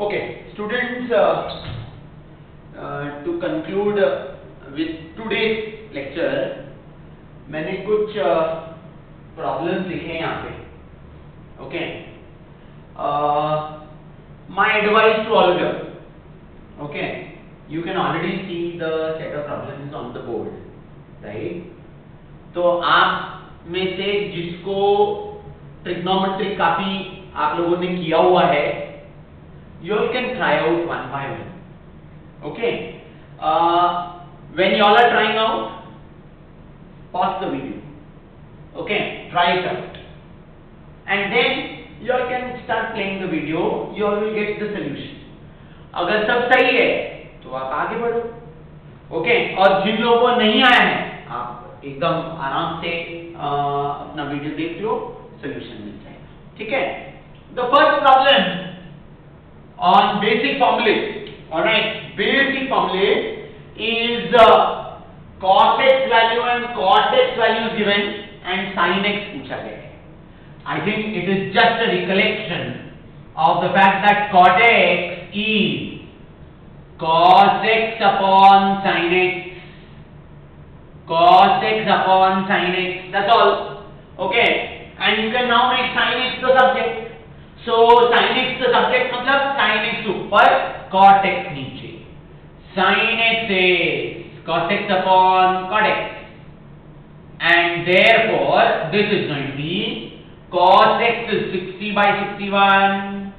Okay, students, to conclude with today's lecture, मैंने कुछ problems लिखे हैं यहाँ पे. Okay, my advice to all of you. Okay, you can already see the set of problems on the board, right? तो आप में से जिसको ट्रिग्नोमेट्री काफी आप लोगों ने किया हुआ है, you all can try out one by one. Okay, when you all are trying out, pause the video. Okay, try it out, and then you all can start playing the video. You all will get the solution. अगर सब सही है तो आप आगे बढ़ो. Okay, और जिन लोगों को नहीं आया है, आप एकदम आराम से अपना वीडियो देख लो, सॉल्यूशन मिल जाएगा. ठीक है? The first problem on basic formulae, all right, basic formulae is cos x value and cot x value is given and sin x पूछा गया है. I think it is just a recollection of the fact that cot x is cos x upon sin x, cos x upon sin x, that's all. Okay, and you can now make sin x the subject. So sin x the subject मतलब sin x ऊपर cot x नीचे. Sin x is cos x upon cot x, and therefore this is going to be cos x is 60 by 61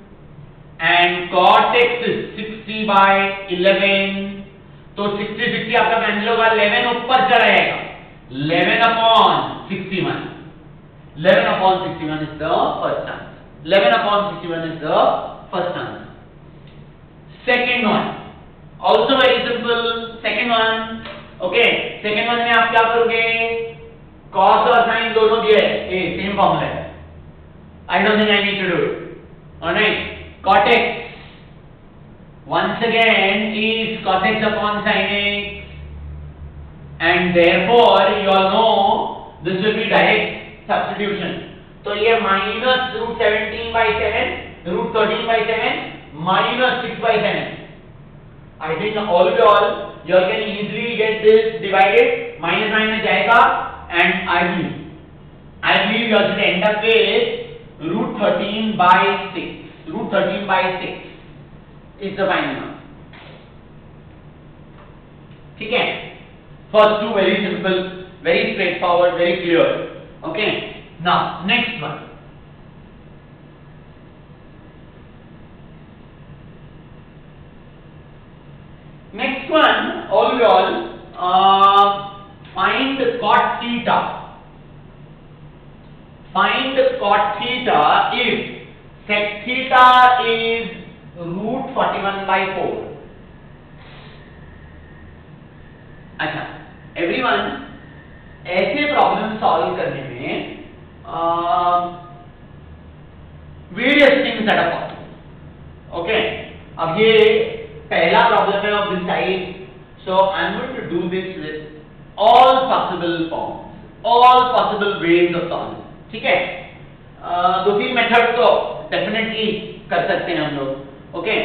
and cot x is 60 by 11. तो 60 आपका cancel होगा, 11 ऊपर चला जाएगा, 11 upon 61. 11 upon 61 is the first answer. 11 upon 61 is the first answer. Second one, also very simple. Second one, okay. Second one में आप क्या करोगे? Cos और sin दोनों दिए हैं, same formula है. I don't think I need to do it. Alright, cot x once again is cos x upon sin x, and therefore you all know this will be direct substitution. तो ये minus root 17 by 7, root 13 by 7, minus 6 by 7. I think all of you all can easily get this divided. Minus minus जाएगा, and I believe you all should end up with root 13 by 6. Root 13 by 6 is the final answer. ठीक है? First two very simple, very straightforward, very clear. Okay. Now next one. Next one, all find cot theta. Find cot theta if sec theta is root 41 by 4. अच्छा, everyone, ऐसे problem solve करने में various things that are possible. Okay, अब ये पहला problem है of this type, so I'm going to do this with all possible forms, all possible ways of solving. ठीक है? दो तीन मेथड तो definitely कर सकते हैं हम लोग. Okay,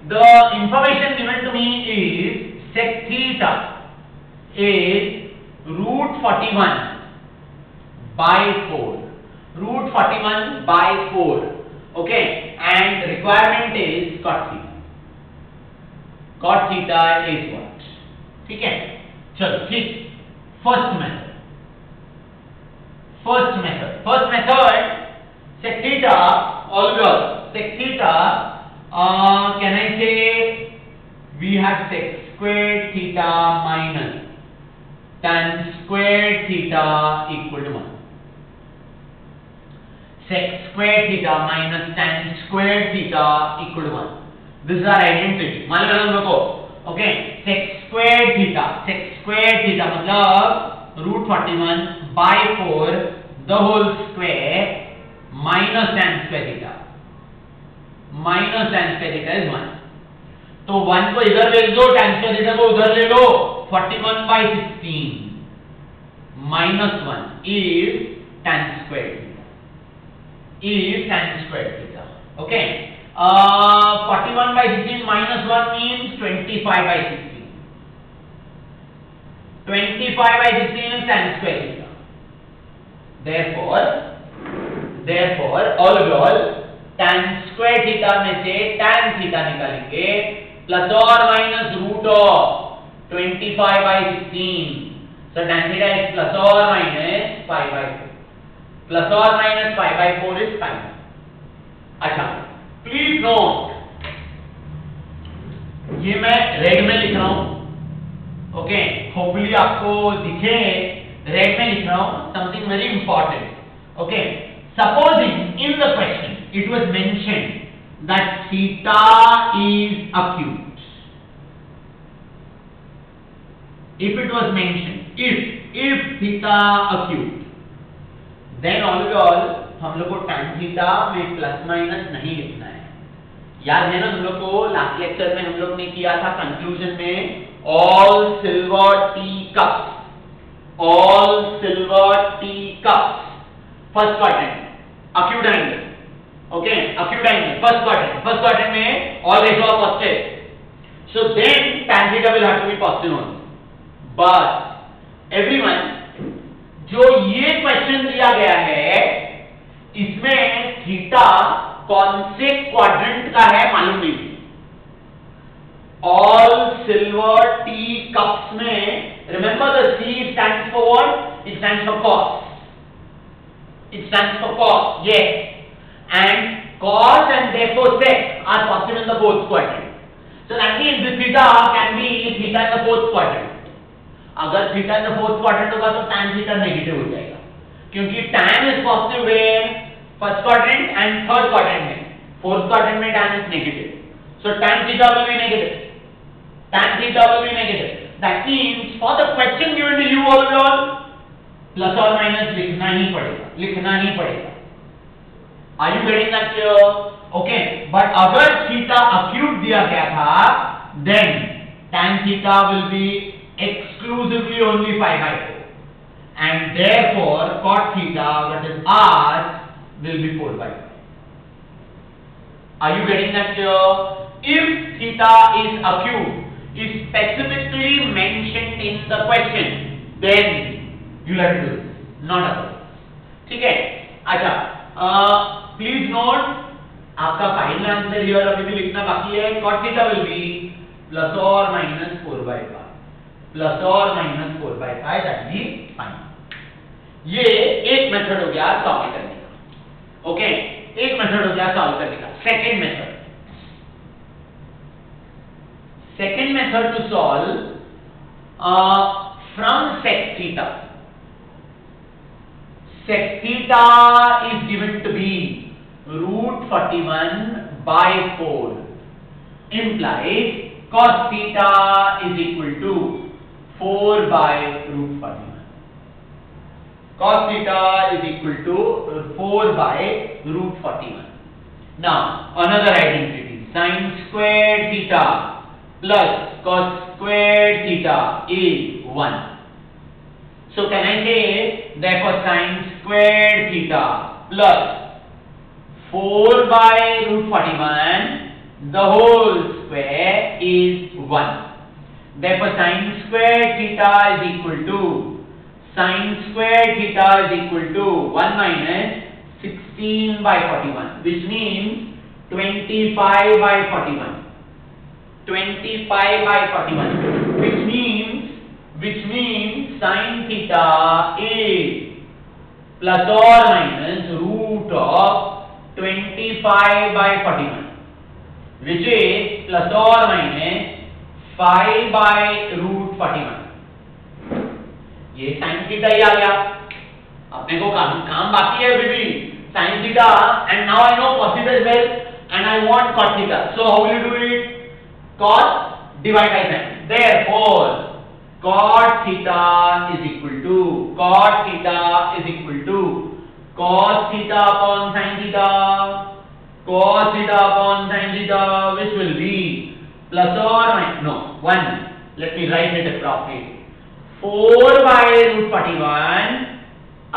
the information given to me is sec theta is root 41 by 4. Root 41 by 4. Okay, and requirement is cot theta. Cot theta is what? ठीक है? चलो ठीक. First method. Sec theta. Always sec theta. Can I say we have sec squared theta minus tan squared theta equal to 1. Sec squared theta minus tan squared theta equal to 1. This is our identity. मान लो हम लोग को, okay, sec squared theta मतलब root 41 by 4 the whole square minus tan square theta. Minus tan square theta is 1. तो 1 को इधर ले लो, tan square theta को उधर ले लो. 41 by 16 minus 1 is tan square theta. Okay, 41 by 16 minus 1 means 25 by 16. 25 by 16 is tan square theta. Therefore all tan square theta में से tan theta निकालेंगे plus or minus root of 25 by 16. So tan theta is plus or minus 5 by 4. Plus or minus 5 by 4 is 5. अच्छा, please note, ये मैं red में लिख रहा हूँ. ओके, होपफुली आपको दिखे, रेड में लिख रहा हूँ, something very important. Okay, supposing in the question it was mentioned that theta is acute. If it was mentioned, if theta acute, then all हम लोग को tan theta में प्लस माइनस नहीं लिखना है. याद है ना हम लोग को लास्ट लेक्चर में हम लोग ने किया था कंक्लूजन में all silver teacups first quadrant acute angle. Okay, acute angle first quadrant में all ratio are positive, so then tan theta will have to be positive only. But everyone, जो ये क्वेश्चन दिया गया है इसमें थीटा कौन से क्वाड्रेंट का है मालूम नहीं. All silver tea cups में remember the C stands for what? It stands for cos. Yes, and cos and therefore sec are positive in the fourth quadrant. So that means this theta can be theta in the fourth quadrant. अगर theta in the fourth quadrant होगा तो tan theta negative हो जाएगा, क्योंकि tan is positive in first quadrant and third quadrant में. Fourth quadrant में tan is negative, so tan theta will be negative. That means for the question given to you all plus और minus लिखना ही पड़ेगा. Are you getting that clear? Okay, but अगर theta acute दिया गया था then tan theta will B exclusively only 5 by 4, and therefore cot theta, that is r, will be 4 by 5. Are you getting that clear? If theta is acute, is specifically mentioned in the question, then you have to do this, not otherwise. ठीक है? अच्छा, please note, आपका final answer here अभी भी लिखना बाकी है. cot theta will be plus or minus 4 by 5. Plus और minus 4 by 5, that is fine. ये एक मेथड हो गया सॉल्व करने का. ओके, एक मेथड हो गया सॉल्व करने का. Second method to solve from sec theta. Sec theta is given to be root 41 by 4 implies cos theta is equal to 4 by root 41. Cos theta is equal to 4 by root 41. Now another identity, sin squared theta plus cos squared theta is 1. So can I say therefore sin squared theta plus 4 by root 41 the whole square is 1. Therefore sin squared theta is equal to 1 minus 16 by 41, which means 25 by 41. Which means sin theta is plus or minus root of 25 by 41, which is plus or minus 5 by root 41. ये sin theta ही आ गया. अपने को काम बाकी है अभी भी. sin theta and now I know cos theta as well and I want cot theta. So how will you do it? Cos divide by sin. Therefore cot theta is equal to cos theta upon sin theta. Cos theta upon sin theta, which will be plus or minus 1. Let me write it appropriately. 4 by root 41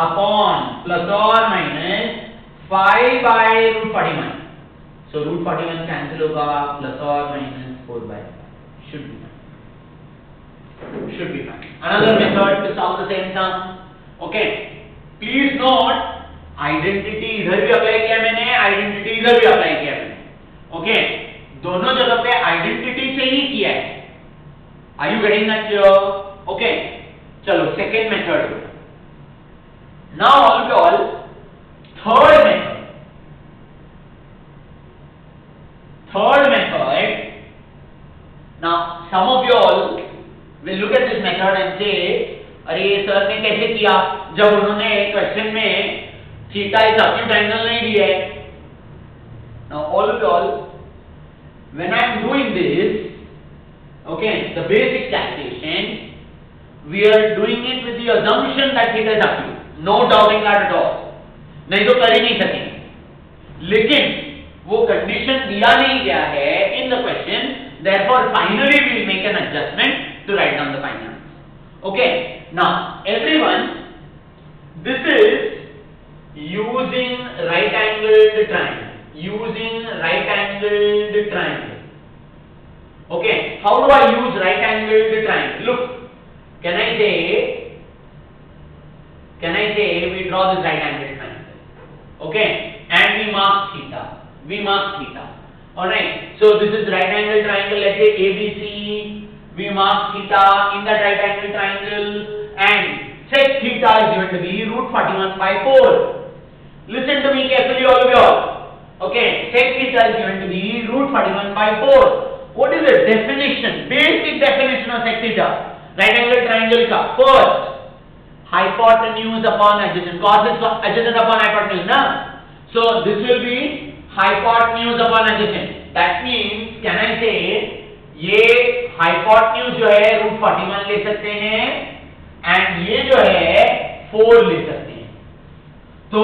upon plus or minus 5 by root 41. So root 41 cancel होगा, plus or minus 4/5 should be fine. Should be fine. Another method to solve the same sum. Okay. Please note, identity इधर भी apply किया मैंने, identity इधर भी apply किया मैंने. Okay. दोनों जगह पे identity से ही किया है. Are you getting that clear? Okay. चलो second method. Now all third method. Now some of you all will look at this method and say, अरे ये सर ने कैसे किया जब उन्होंने क्वेश्चन में थीटा इज एक्यूट एंगल नहीं दिया है. Now all of you all, when I am doing this, okay, the basic calculation, we are doing it with the assumption that theta is acute. No doubting that at all. नहीं तो कर ही नहीं सकेंगे. लेकिन वो कंडीशन दिया नहीं गया है in the question, therefore finally we will make an adjustment to write down the final answer. Okay. Now everyone, this is using right angled triangle. Using right angled triangle. Okay. How do I use right angled triangle? Look, can I say we draw this right angled triangle? Okay. And we mark theta. All right. So this is right angle triangle. Let's say ABC. We mark theta in that right angle triangle, and sec theta is given to be root 41/4. Listen to me carefully, all of you all. Okay. Sec theta is given to be root 41/4. What is the definition? Basic definition of sec theta. Right angle triangle ka first, hypotenuse upon adjacent. Cos is adjacent upon hypotenuse, na? So this will be hypotenuse upon adjacent. That means, can I say, ये hypotenuse जो है root 41 ले सकते हैं, and ये जो है 4 ले सकते हैं. तो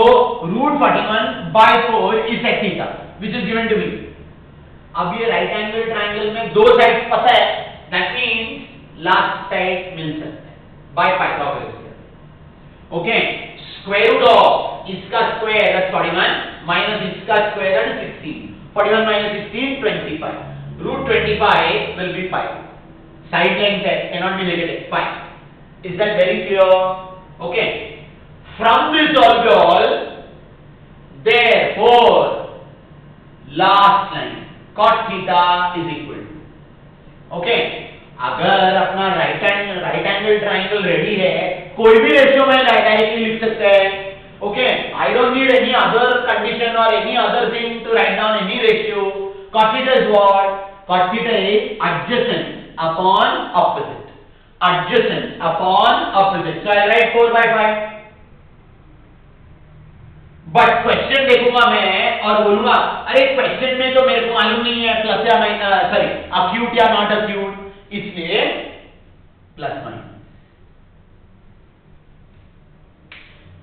root 41/4 is sec theta, which is given to me. अब ये right angle triangle में दो sides पता है, that means last side मिल सकता है by Pythagoras. Okay, square root of इसका square that's 41 minus इसका square that is 16. 41 minus 16 25. Root 25 will be 5. Side length cannot be negative. 5. Is that very clear? Okay. From this all, therefore, last line cot theta is equal to. Okay. अगर अपना right angle triangle ready है, कोई भी ratio में directly लिख सकते हैं. Okay, I don't need any other condition or any other thing to write down any ratio. Cot theta is what? Cot theta is adjacent upon opposite. Adjacent upon opposite. So I'll write 4/5. But question देखूंगा मैं और बोलूंगा, अरे question में तो मेरे को मालूम नहीं है प्लस या माइनस, सॉरी acute या not acute, इसलिए plus minus.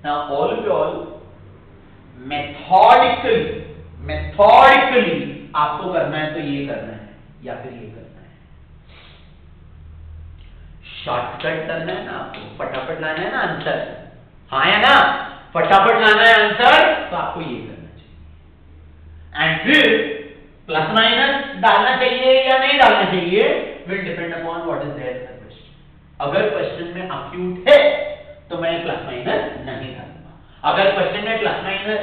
Now all of you all, methodically आपको करना है तो ये करना है या फिर ये करना है. शॉर्टकट करना है ना आपको, फटाफट लाना है ना आंसर, हाँ या ना, फटाफट लाना है आंसर, तो आपको ये करना चाहिए. एंड फिर प्लस माइनस डालना चाहिए या नहीं डालना चाहिए will depend upon what is there in the question. अगर क्वेश्चन में अक्यूट है तो मैं प्लस माइनस नहीं डालूंगा. अगर क्वेश्चन में प्लस माइनस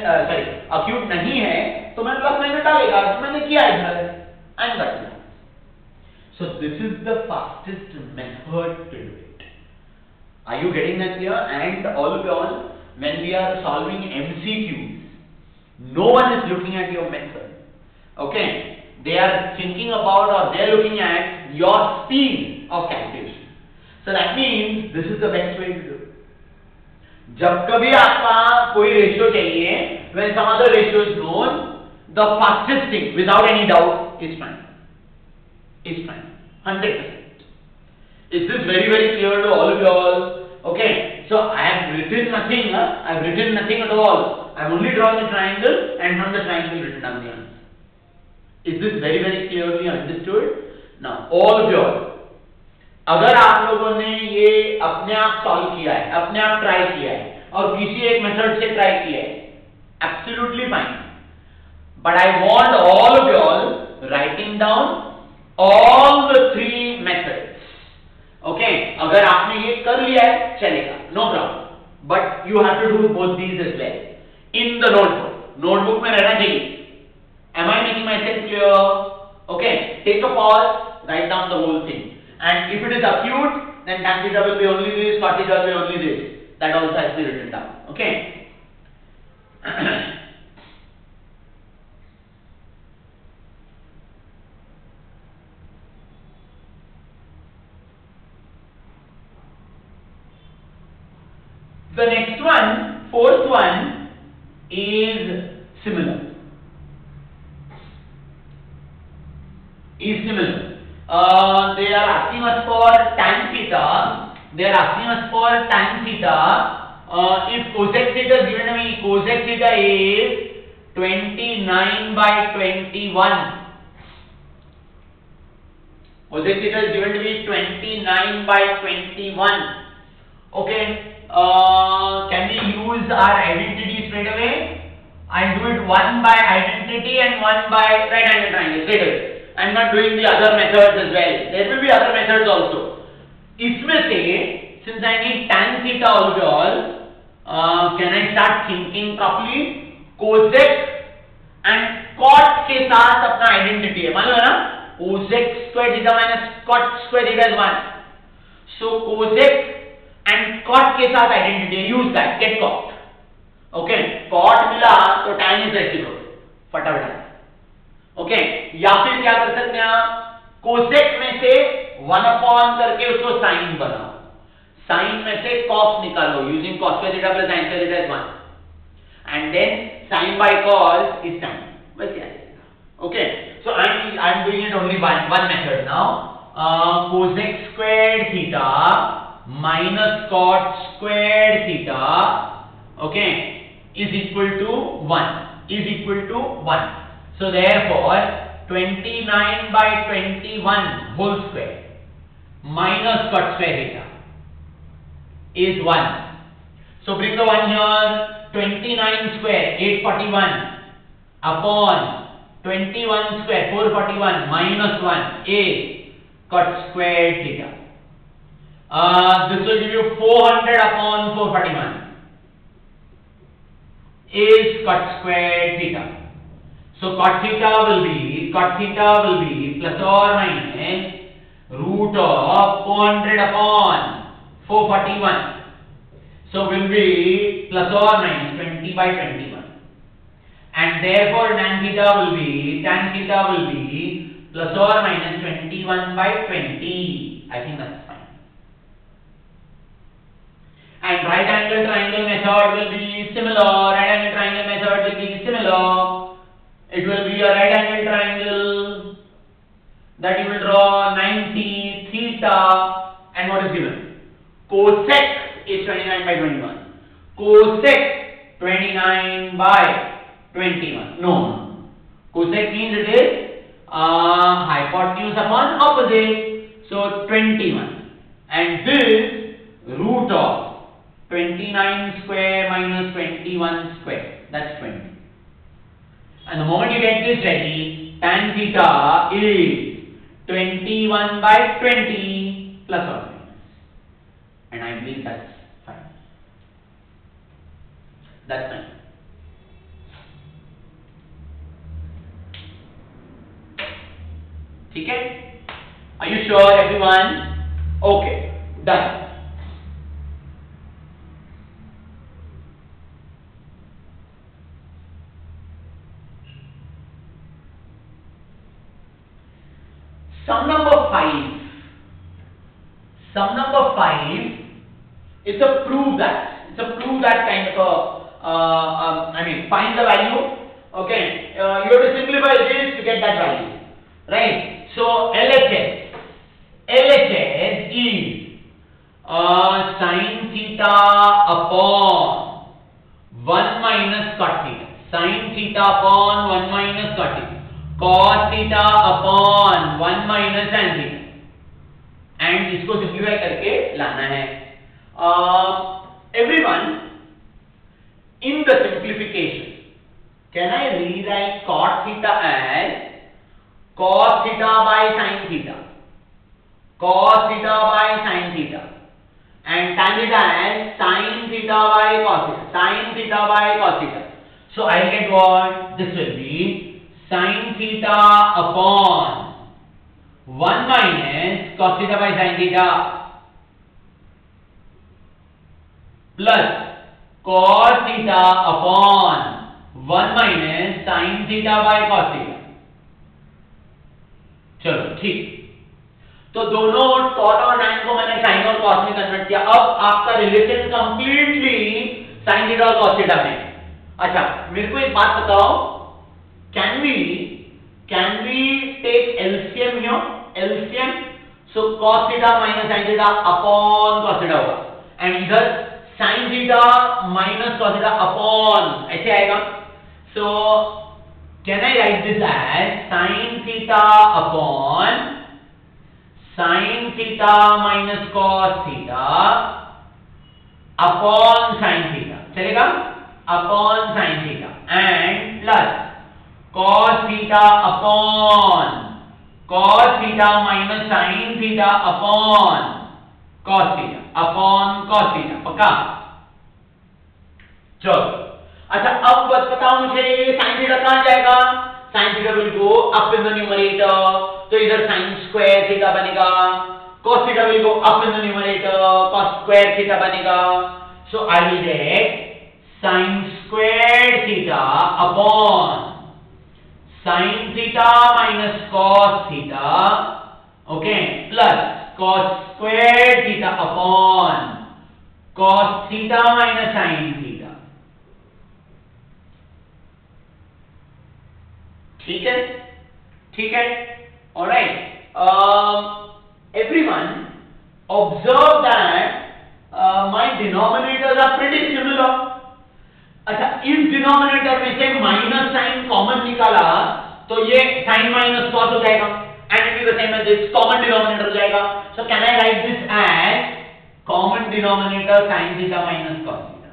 अक्यूट नहीं है तो मैं प्लस माइनस डालेगा. तो मैंने किया इधर, I am got it. So this is the fastest method to do it. Are you getting that clear? And all of you all, when we are solving MCQs, no one is looking at your method. Okay, they are thinking about or they are looking at your speed of calculation. So that means this is the best way to do it. जब कभी आपका कोई ratio चाहिए, when some other ratio is known, the fastest thing without any doubt is fine. 100%. Is this very clear to all of you all? Okay, so I have written nothing. I have written nothing at all. I have only drawn the triangle and from the triangle written down the answer. Is this very clearly understood? Now all of you all, अगर आप लोगों ने ये अपने आप solve किया है, अपने आप ट्राई किया है और किसी एक मेथड से ट्राई किया है, absolutely fine. but I want all of you all writing down all the three methods. Okay, अगर आपने ये कर लिया है चलेगा, no problem. But you have to do both these as well in the notebook. Notebook में रहना चाहिए. Am I making myself clear? Okay, take a pause, write down the whole thing. And if it is acute, then tan theta will be only this, cot theta will be only this. That also has to be written down. Okay. The next one, fourth one, is similar. They are asking us for tan theta. They are asking us for tan theta. If cosec theta is given to me, cosec theta is 29 by 21. Cosec theta is given to be 29 by 21. Okay. Can we use our identity straight away? I do it one by identity and one by right angle triangle straight away. I am not doing the other methods as well. There will be other methods also. इसमें से since I need tan theta overall, can I start thinking properly? Cosec and cot के साथ अपना identity है, मालूम है ना? Cosec square theta minus cot square theta is 1. So cosec and cot के साथ identity है, use that, get cot. Okay, cot मिला तो tan is reciprocal, फटाफट. Okay, या फिर क्या कर सकते हैं आप? कोसेक में से 1 अपॉन करके उसको साइन बनाओ, साइन में से cos निकालो, using cos square theta plus sin square theta is 1, and then sin by cos is tan. बस याद रखना. Okay, so I'm doing it only one method now. Cosec squared theta minus cot squared theta, okay, is equal to 1. So therefore 29 by 21 whole square minus cot square theta is 1. So bring the 1 here. 29 square 841 upon 21 square 441 minus 1 is cot square theta. This will give you 400 upon 441 is cot square theta. So cot theta will be plus or minus root of 400 upon 441. So will be plus or minus 20 by 21. And therefore tan theta will be plus or minus 21 by 20. I think that's fine. And right angle triangle method will be similar. It will be a right angle triangle that you will draw 90 theta, and what is given? Cosec is 29 by 21. Cosec 29 by 21. No. Cosec means it is hypotenuse upon opposite. So 21. And this root of 29 square minus 21 square. That's 20. And the moment you get this ready, tan theta is 21 by 20 plus or minus. And I believe that's fine. That's fine. Okay? Are you sure, everyone? Okay, done. Sum number 5 is a prove that. It's a prove that kind of a, find the value. Okay, you have to simplify this to get that value, right? So LHS is sin theta upon 1 minus cot theta. Sin theta upon 1 minus cot theta. Cos theta upon 1 minus tan theta. And इसको simplify करके लाना है. Everyone, in the simplification, Can I rewrite cot theta as cos theta by sin theta? Cos theta by sin theta. And tan theta as sin theta by cos theta. Sin theta by cos theta. So I get what? This will be sin theta upon 1 minus cos theta by sin theta plus cos theta upon 1 minus sin theta by cos theta. चलो ठीक, तो दोनों cot और tan को मैंने sin और cos में convert किया. अब आपका रिलेशन कंप्लीटली sin थीटा और cos थीटा में. अच्छा, मेरे को एक बात बताओ, can we take LCM here? LCM, so cos theta minus sin theta upon cos theta होगा, and इधर sin theta minus cos theta upon ऐसे आएगा. So can I write this as sin theta upon sin theta minus cos theta upon sin theta, चलेगा? Upon sin theta and plus cos theta upon cos theta minus sin theta upon cos theta, पक्का? चलो, अच्छा अब बताओ मुझे sin theta कहां जाएगा? sin theta will go up in the numerator, तो इधर sin स्क्वायर थीटा बनेगा. cos theta will go up in the numerator, cos square theta बनेगा. So I will get sin square theta upon sin theta minus cos theta, okay, plus cos square theta upon cos theta minus sin theta. ठीक है, all right. Everyone observe that my denominators are pretty similar. अच्छा, इस denominator में से minus sign common निकाला तो ये sign minus cos हो जाएगा, and it is the same as this, common denominator हो जाएगा. So can I write this as common denominator sine theta minus cos theta,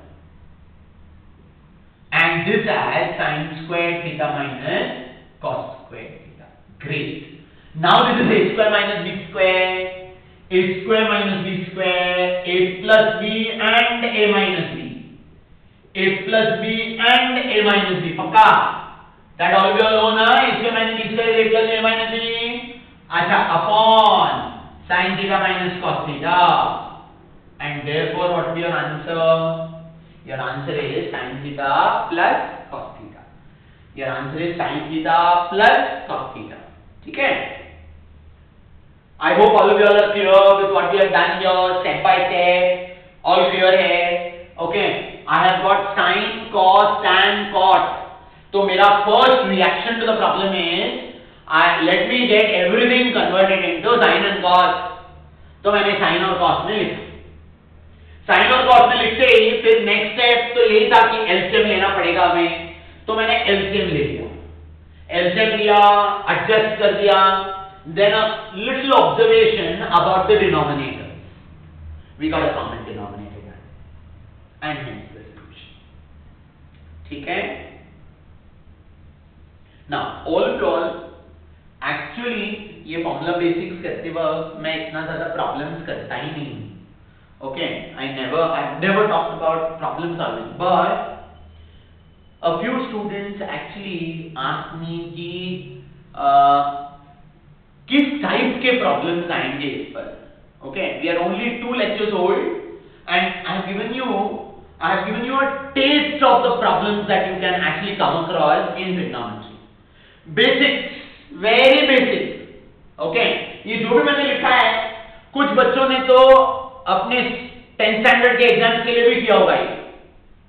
and this as sine square theta minus cos square theta. Great. Now this is a square minus b square, a square minus b square, a plus b and a minus b, a plus b and a minus b. पक्का? That all we all know ना, इसमें मैंने b square a plus a minus b. अच्छा, upon sin theta minus cos theta, and therefore what will be your answer? Your answer is sin theta plus cos theta. Your answer is sin theta plus cos theta. ठीक है? I hope all of you are clear with what we have done here, step by step. All clear है? Okay. I have got sin, cos, tan, cot. तो मेरा first reaction to the problem is, let me get everything converted into sin and cos. तो मैंने sin और cos में लिखा. sin और cos में लिखते ही फिर next step तो यही था कि LCM लेना पड़ेगा हमें. तो मैंने LCM ले लिया, LCM लिया, एडजस्ट कर दिया, then a little observation about the denominator. We got a common denominator and hence the solution. ठीक है? Now all actually ये formula basics करते वक्त मैं इतना ज़्यादा problems करता ही नहीं. Okay, I've never talked about problem solving, but a few students actually asked me कि किस टाइप के प्रॉब्लम्स आएंगे इस पर. Okay, we are only 2 lectures old and I have given you a taste of the problems that you can actually come across in trigonometry. Basics, very basic. Okay, ये जो भी मैंने लिखा है कुछ बच्चों ने तो अपने 10th standard के एग्जाम के लिए भी किया होगा,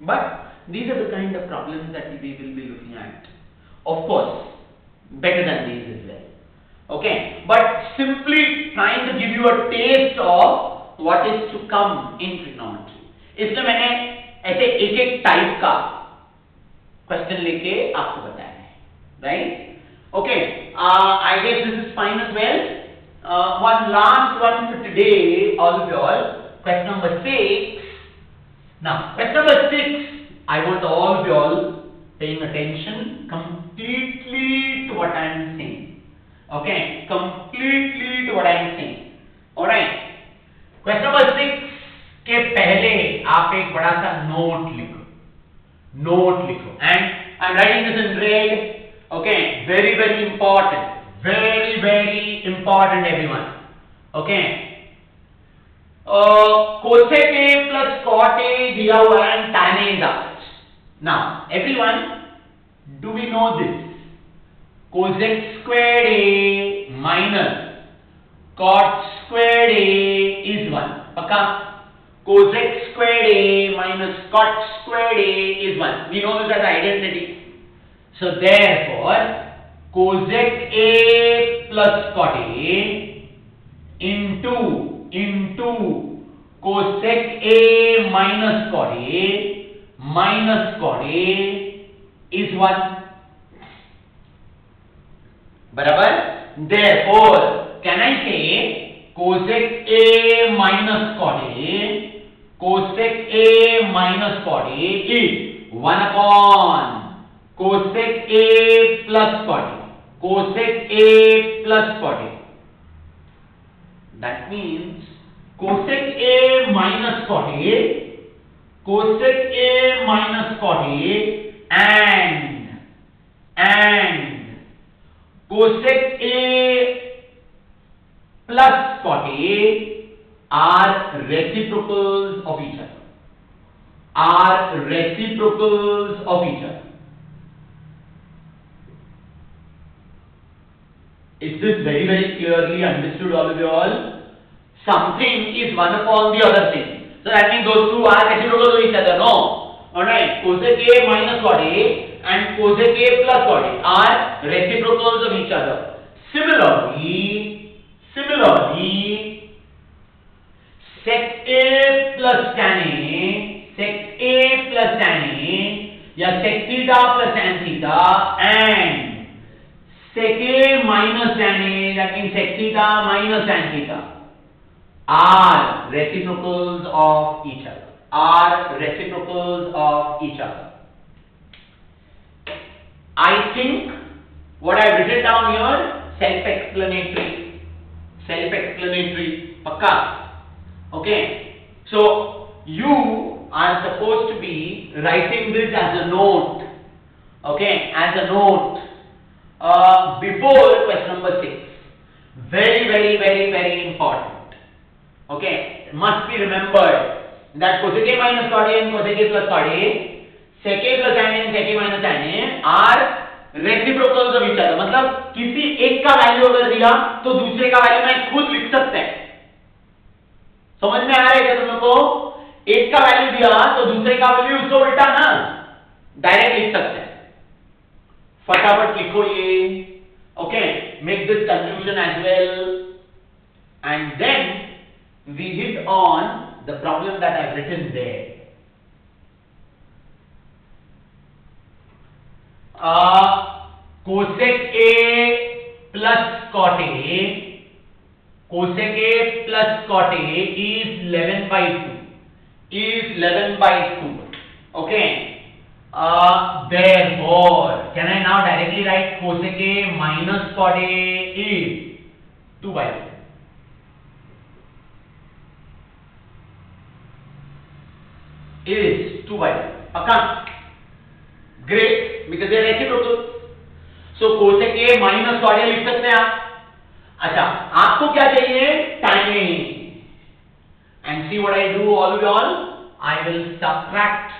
but these are the kind of problems that we will be looking at. Of course, better than these as well. Okay, but simply trying to give you a taste of what is to come in trigonometry. इसलिए मैंने ऐसे एक-एक type का question लेके आपको बताया है, right? Okay, I guess this is fine as well. One last one for today, all of you all. Question number 6. Now, question number 6. I want all of you all paying attention completely to what I am saying. Okay, completely to what I am saying. Alright. Question number 6 के पहले आप एक बड़ा सा note लिखो. And I am writing this in red. Okay, very important. Very important, everyone. Okay. Cosec A plus cot A दिया हुआ है and tan A is asked. Now, everyone, do we know this? Cosec squared A minus cot squared A is 1. पक्का? Cosec squared A minus cot squared A is 1. We know this as identity. So therefore, cosec A plus cot A into cosec A minus cot A is 1. Barabar? Therefore, can I say cosec A minus cot A is 1 upon cosec A plus cot A. That means cosec A minus cot A and cosec A plus cot A are reciprocals of each other. Is this very clearly understood, all of you all? Something is 1 upon the other thing. So that means those two are reciprocals of each other. No. Alright. Cosec A minus cot A and cosec A plus cot A are reciprocals of each other. Similarly, sec A plus tan A या sec theta plus tan theta and sec A minus tan A, that means sec theta minus tan theta, are reciprocals of each other. I think what I have written down here, self-explanatory, pakka. Okay, so you are supposed to be writing this as a note. Okay, before question number 6. Very important. Okay, must be remembered that cosec A minus cot A and cosec A plus cot A, sec A plus tan A and sec A minus tan A are reciprocals of each other. मतलब किसी एक का value अगर दिया तो दूसरे का value मैं खुद लिख सकते हैं. समझ में आ रहा है क्या तुम लोग को? एक का वैल्यू दिया तो दूसरे का वैल्यू उसको उल्टा ना डायरेक्ट लिख सकते हैं. फटाफट लिखो ये. Okay, make this conclusion as well, and then we hit on the problem that I've written there. Cosec A plus cot A is 11 by 2. Okay. Therefore, can I now directly write cosec A minus cot A is 2 by 2. Is 2 by 2. Okay. Great, because they are reciprocal. So cosec A minus cot A लिख सकते हैं आप. अच्छा, आपको क्या चाहिए? Tan A. And see what I do, all of you all. I will subtract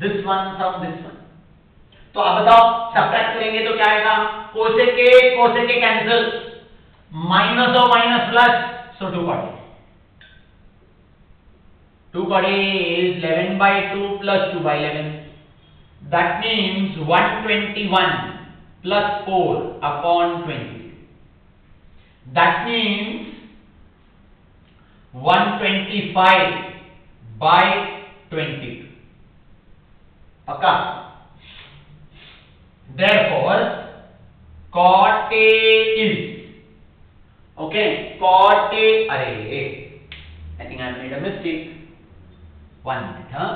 this one from this one. तो आप बताओ, subtract करेंगे तो क्या आएगा? cosec A cancel. Minus or minus plus, so 2 cot A. 2 cot A is 11 by 2 plus 2 by 11. That means 121 plus 4 upon 20. That means 125 by 20. Okay. Therefore, cot A is, okay, cot A, I think I made a mistake. 1 minute, huh?